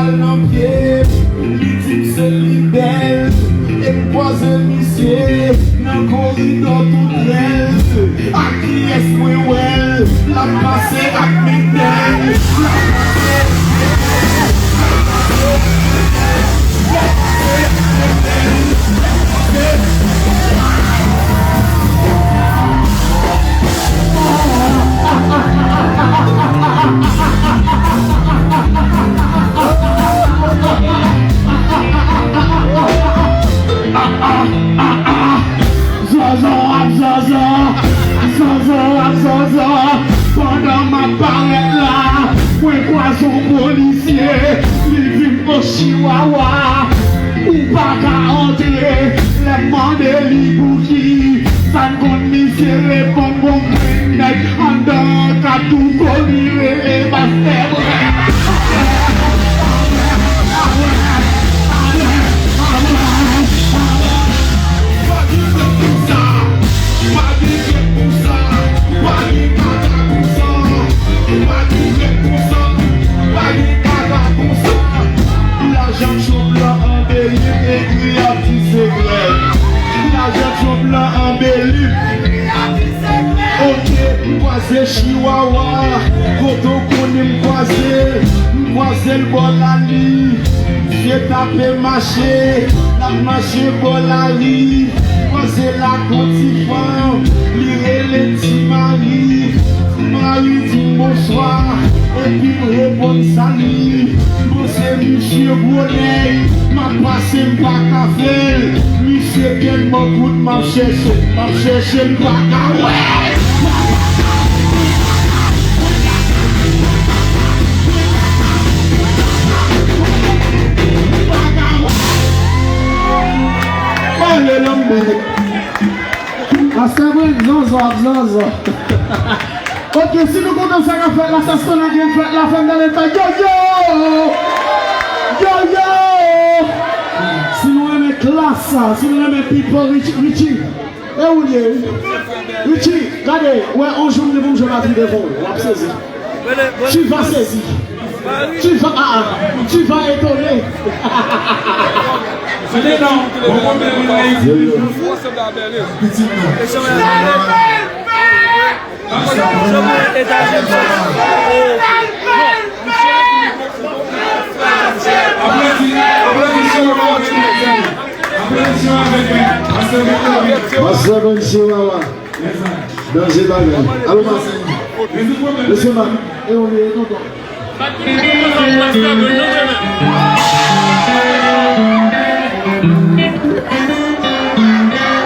bal nan pied, li dit se li belle, et m'poise misye, nan corridor tout rêve, a qui est mwen wel, la passe ak midel, pendant ma parade là, moi croise policier, il vit au chihuahua, ou pas qu'à entrer, les mandés li pour qui, ça ne connaît les bonbons net, en dehors qu'à tout courir et baster. M'kwaze chihuahua, koto kone m'kwaze l'bolali, j'ai tapé marché, la marché bolali, m'kwaze la cotifan, lire les petits maris, Marie dit bonsoir, et puis répond salut, c'est monsieur Bonet, m'a passé m'pa café, monsieur bien beaucoup de m'a cherché m'pa café. Ok, si nous commençons à faire l'assassin, on vient faire la femme dans l'état. Yo! Si nous aimons classe, si nous aimons people, Richie. Eh où il est? Richie, regardez, ouais, on joue le bon jeu à vie devant. On va saisir. Tu vas saisir. Tu vas étonner.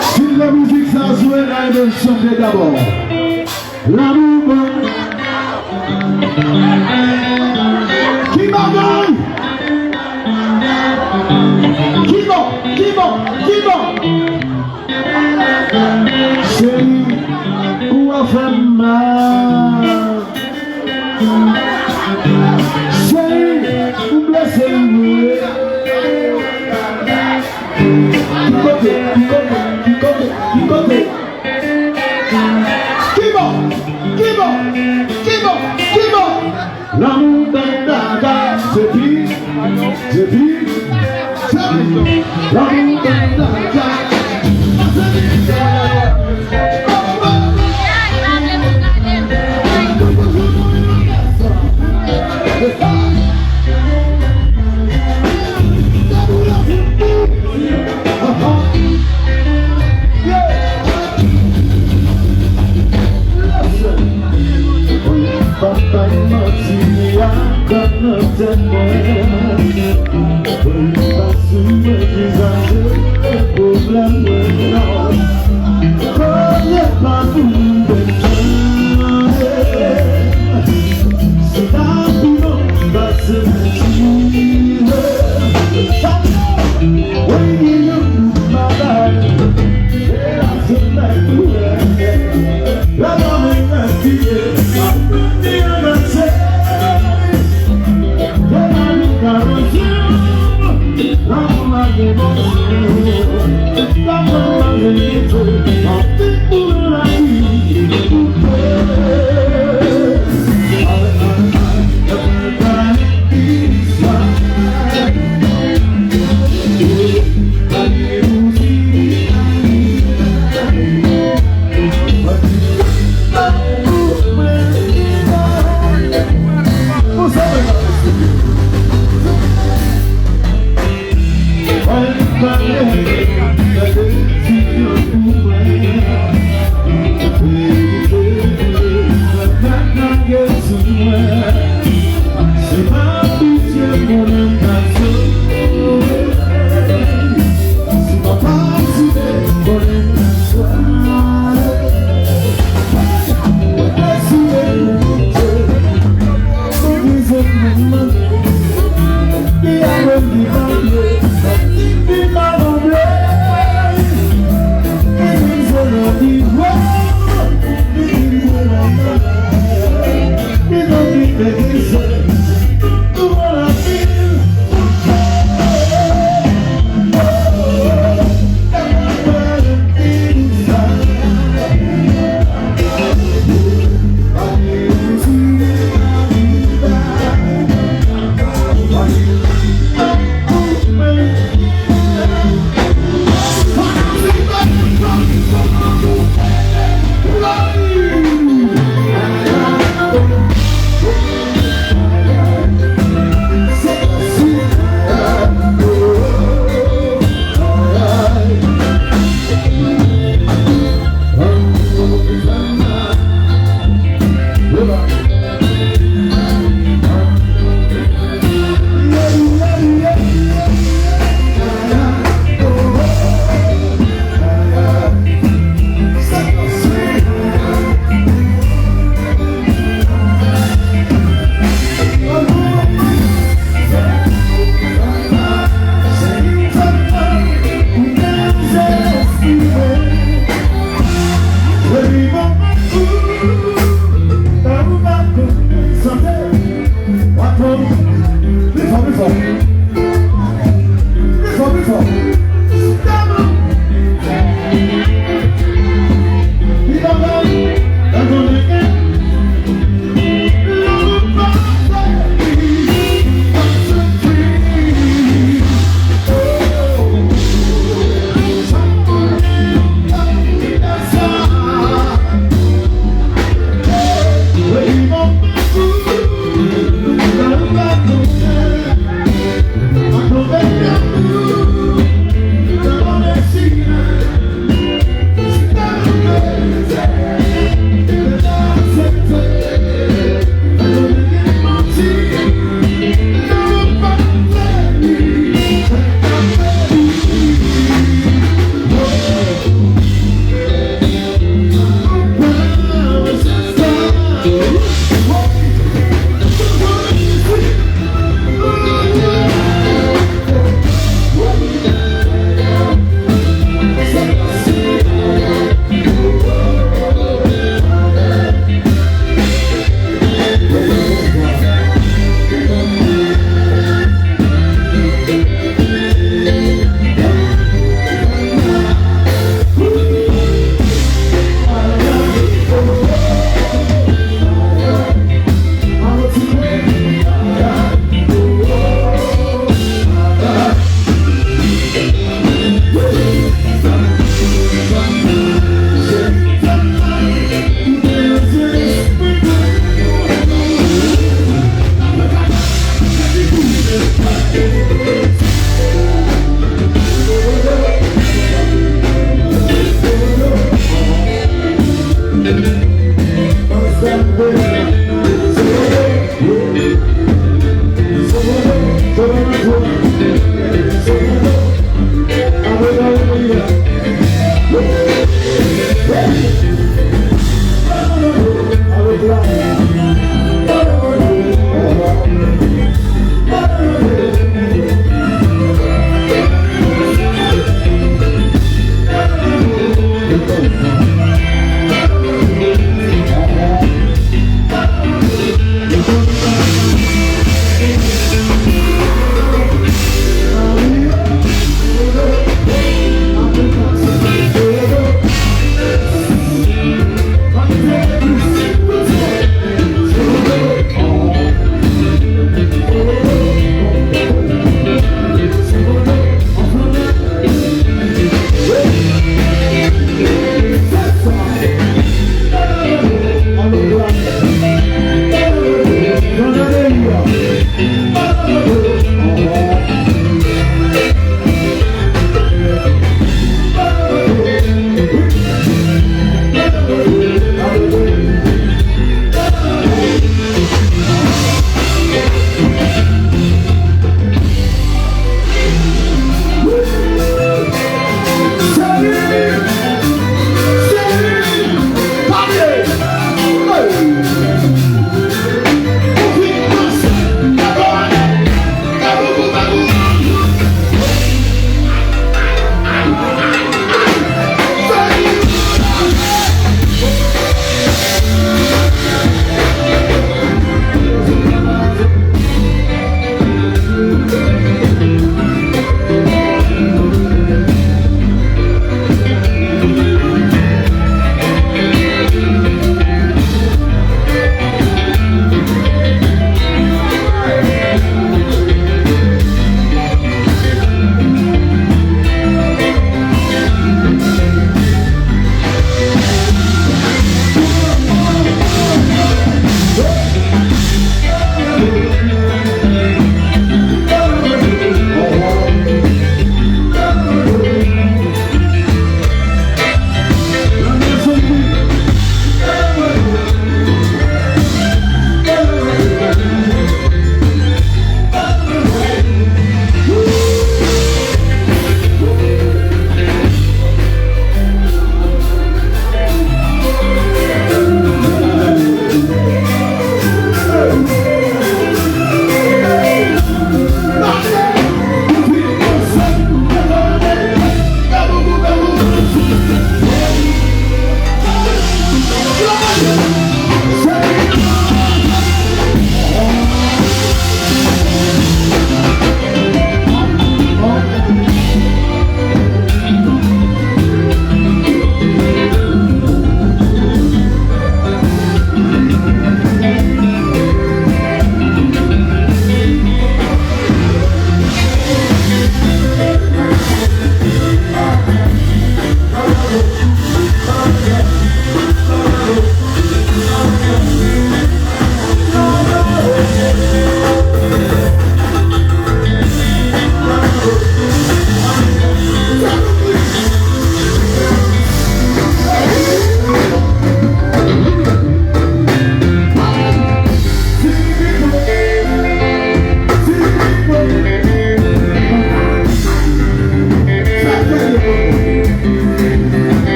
Si la musique ça joue, là, il chanter d'abord. L'amour. Qui bagaille? Qui bon? Chérie, où a fait mal? Chérie, où blessé le Qui côté? L'amour d'un dada, c'est pire. L'amour d'un dada. But